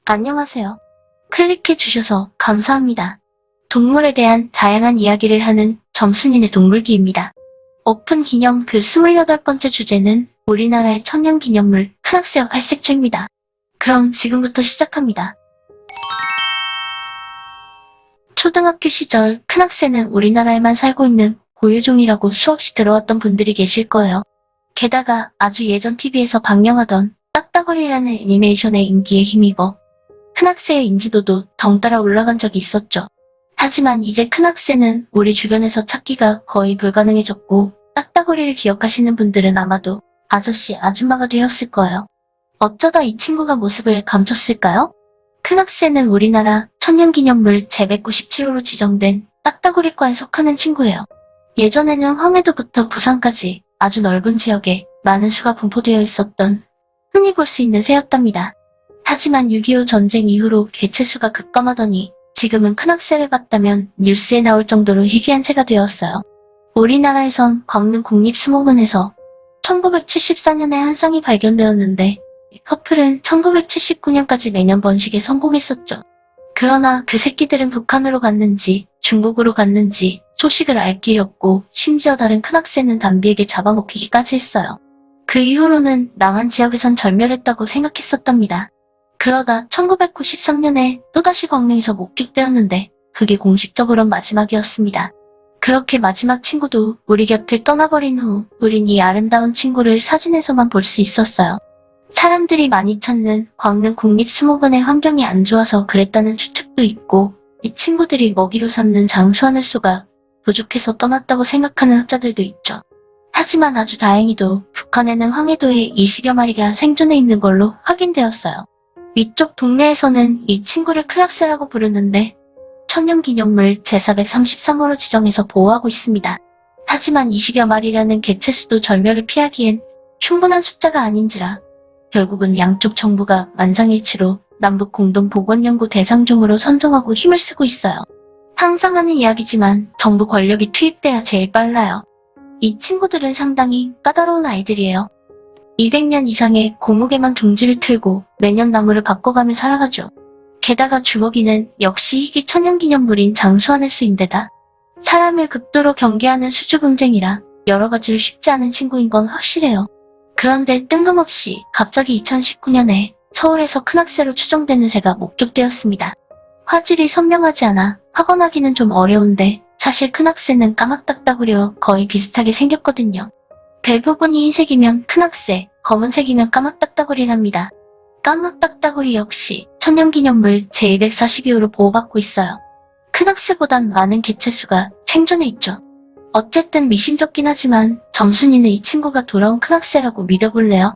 안녕하세요. 클릭해주셔서 감사합니다. 동물에 대한 다양한 이야기를 하는 점순이네 동물기입니다. 오픈 기념 그 28번째 주제는 우리나라의 천년기념물 크락스와 팔색조입니다. 그럼 지금부터 시작합니다. 초등학교 시절 크낙새는 우리나라에만 살고 있는 고유종이라고 수없이 들어왔던 분들이 계실 거예요. 게다가 아주 예전 TV에서 방영하던 딱따거리라는 애니메이션의 인기에 힘입어 크낙새의 인지도도 덩달아 올라간 적이 있었죠. 하지만 이제 크낙새는 우리 주변에서 찾기가 거의 불가능해졌고 딱따거리를 기억하시는 분들은 아마도 아저씨, 아줌마가 되었을 거예요. 어쩌다 이 친구가 모습을 감췄을까요? 크낙새는 우리나라 천년기념물 제197호로 지정된 딱따구리과에 속하는 친구예요. 예전에는 황해도부터 부산까지 아주 넓은 지역에 많은 수가 분포되어 있었던 흔히 볼 수 있는 새였답니다. 하지만 6.25 전쟁 이후로 개체수가 급감하더니 지금은 크낙새를 봤다면 뉴스에 나올 정도로 희귀한 새가 되었어요. 우리나라에선 광릉 국립수목원에서 1974년에 한 쌍이 발견되었는데 커플은 1979년까지 매년 번식에 성공했었죠. 그러나 그 새끼들은 북한으로 갔는지 중국으로 갔는지 소식을 알 길이 없고 심지어 다른 크낙새는 담비에게 잡아먹히기까지 했어요. 그 이후로는 남한 지역에선 절멸했다고 생각했었답니다. 그러다 1993년에 또다시 광릉에서 목격되었는데 그게 공식적으로는 마지막이었습니다. 그렇게 마지막 친구도 우리 곁을 떠나버린 후 우린 이 아름다운 친구를 사진에서만 볼 수 있었어요. 사람들이 많이 찾는 광릉 국립수목원의 환경이 안 좋아서 그랬다는 추측도 있고 이 친구들이 먹이로 삼는 장수하늘소가 부족해서 떠났다고 생각하는 학자들도 있죠. 하지만 아주 다행히도 북한에는 황해도에 20여 마리가 생존해 있는 걸로 확인되었어요. 위쪽 동네에서는 이 친구를 크락새라고 부르는데 천년기념물 제433호로 지정해서 보호하고 있습니다. 하지만 20여 마리라는 개체수도 절멸을 피하기엔 충분한 숫자가 아닌지라 결국은 양쪽 정부가 만장일치로 남북 공동보건연구 대상종으로 선정하고 힘을 쓰고 있어요. 항상 하는 이야기지만 정부 권력이 투입돼야 제일 빨라요. 이 친구들은 상당히 까다로운 아이들이에요. 200년 이상의 고목에만 둥지를 틀고 매년 나무를 바꿔가며 살아가죠. 게다가 주먹이는 역시 희귀 천연기념물인 장수하늘수인데다 사람을 극도로 경계하는 수줍음쟁이라 여러 가지로 쉽지 않은 친구인 건 확실해요. 그런데 뜬금없이 갑자기 2019년에 서울에서 크낙새로 추정되는 새가 목격되었습니다. 화질이 선명하지 않아 확언하기는 좀 어려운데 사실 크낙새는 까막딱따구리와 거의 비슷하게 생겼거든요. 배 부분이 흰색이면 크낙새, 검은색이면 까막딱따구리랍니다. 까막딱따구리 역시 천년기념물 제242호로 보호받고 있어요. 크낙새보단 많은 개체수가 생존해 있죠. 어쨌든 미심쩍긴 하지만 점순이는 이 친구가 돌아온 크낙새라고 믿어볼래요?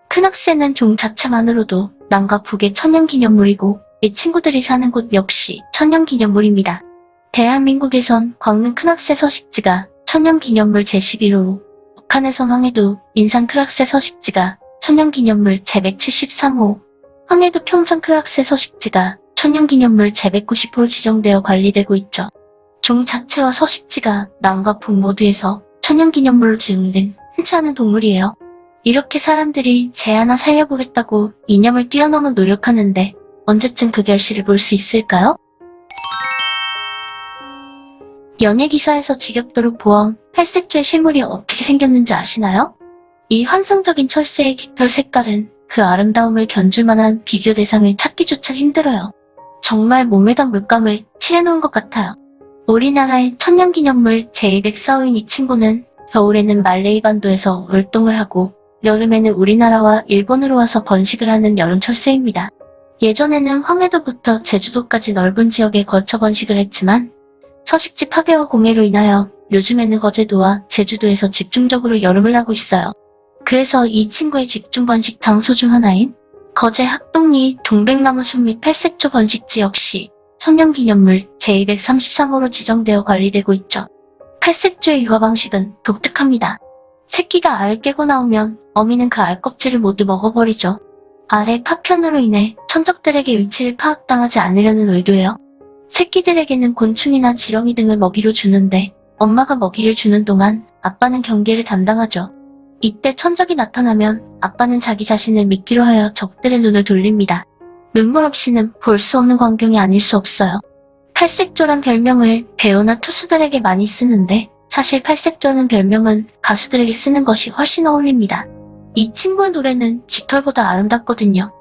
크낙새는 종 자체만으로도 남과 북의 천년기념물이고 이 친구들이 사는 곳 역시 천년기념물입니다. 대한민국에선 광릉 크낙새 서식지가 천년기념물 제11호로 북한에선 황해도 인산 크낙새 서식지가 천년기념물 제173호, 황해도 평산 크낙새 서식지가 천년기념물 제190호로 지정되어 관리되고 있죠. 종 자체와 서식지가 남과 북 모두에서 천년기념물로 지정된 흔치 않은 동물이에요. 이렇게 사람들이 쟤 하나 살려보겠다고 이념을 뛰어넘어 노력하는데 언제쯤 그 결실을 볼 수 있을까요? 연예기사에서 지겹도록 보험, 팔색조의 실물이 어떻게 생겼는지 아시나요? 이 환상적인 철새의 깃털 색깔은 그 아름다움을 견줄 만한 비교 대상을 찾기조차 힘들어요. 정말 몸에다 물감을 칠해놓은 것 같아요. 우리나라의 천년기념물 제204호인 이 친구는 겨울에는 말레이 반도에서 월동을 하고 여름에는 우리나라와 일본으로 와서 번식을 하는 여름철새입니다. 예전에는 황해도부터 제주도까지 넓은 지역에 걸쳐 번식을 했지만 서식지 파괴와 공해로 인하여 요즘에는 거제도와 제주도에서 집중적으로 여름을 하고 있어요. 그래서 이 친구의 집중 번식 장소 중 하나인 거제 학동리 동백나무 숲 및 팔색조 번식지 역시 천년기념물 제233호로 지정되어 관리되고 있죠. 팔색조의 육아 방식은 독특합니다. 새끼가 알을 깨고 나오면 어미는 그 알 껍질을 모두 먹어버리죠. 알의 파편으로 인해 천적들에게 위치를 파악당하지 않으려는 의도예요. 새끼들에게는 곤충이나 지렁이 등을 먹이로 주는데 엄마가 먹이를 주는 동안 아빠는 경계를 담당하죠. 이때 천적이 나타나면 아빠는 자기 자신을 미끼로 하여 적들의 눈을 돌립니다. 눈물 없이는 볼 수 없는 광경이 아닐 수 없어요. 팔색조란 별명을 배우나 투수들에게 많이 쓰는데 사실 팔색조라는 별명은 가수들에게 쓰는 것이 훨씬 어울립니다. 이 친구의 노래는 깃털보다 아름답거든요.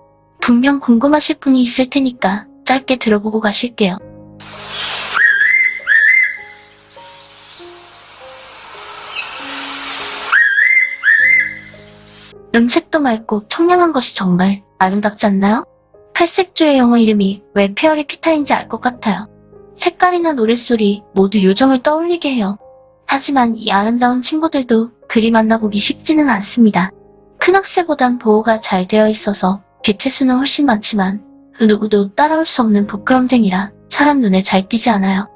분명 궁금하실 분이 있을 테니까 짧게 들어보고 가실게요. 음색도 맑고 청량한 것이 정말 아름답지 않나요? 팔색조의 영어 이름이 왜 페어리 피타인지 알 것 같아요. 색깔이나 노랫소리 모두 요정을 떠올리게 해요. 하지만 이 아름다운 친구들도 그리 만나보기 쉽지는 않습니다. 큰 학새보단 보호가 잘 되어 있어서 개체수는 훨씬 많지만 그 누구도 따라올 수 없는 부끄럼쟁이라 사람 눈에 잘 띄지 않아요.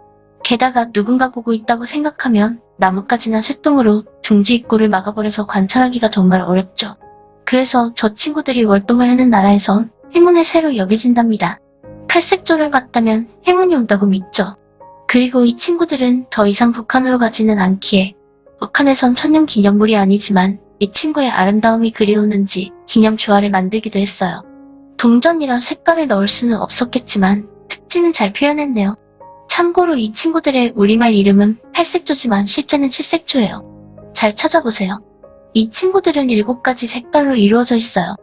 게다가 누군가 보고 있다고 생각하면 나뭇가지나 쇳덩으로 둥지 입구를 막아버려서 관찰하기가 정말 어렵죠. 그래서 저 친구들이 월동을 하는 나라에선 행운의 새로 여겨진답니다. 팔색조를 봤다면 행운이 온다고 믿죠. 그리고 이 친구들은 더 이상 북한으로 가지는 않기에 북한에선 천년기념물이 아니지만 이 친구의 아름다움이 그리웠는지 기념 주화를 만들기도 했어요. 동전이라 색깔을 넣을 수는 없었겠지만 특징은 잘 표현했네요. 참고로 이 친구들의 우리말 이름은 팔색조지만 실제는 칠색조예요. 잘 찾아보세요. 이 친구들은 7가지 색깔로 이루어져 있어요.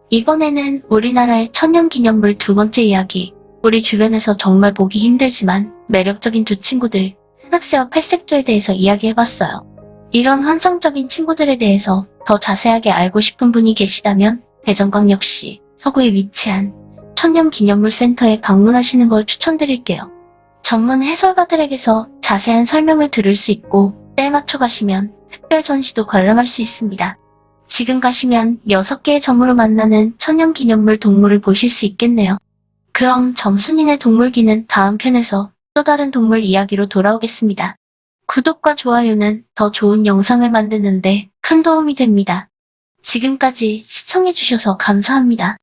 이번에는 우리나라의 천년기념물 두 번째 이야기. 우리 주변에서 정말 보기 힘들지만 매력적인 두 친구들, 흑색와 팔색조에 대해서 이야기해봤어요. 이런 환상적인 친구들에 대해서 더 자세하게 알고 싶은 분이 계시다면 대전광역시 서구에 위치한 천년기념물센터에 방문하시는 걸 추천드릴게요. 전문 해설가들에게서 자세한 설명을 들을 수 있고 때에 맞춰 가시면 특별 전시도 관람할 수 있습니다. 지금 가시면 6개의 점으로 만나는 천년기념물 동물을 보실 수 있겠네요. 그럼 점순이네 동물기는 다음 편에서 또 다른 동물 이야기로 돌아오겠습니다. 구독과 좋아요는 더 좋은 영상을 만드는데 큰 도움이 됩니다. 지금까지 시청해주셔서 감사합니다.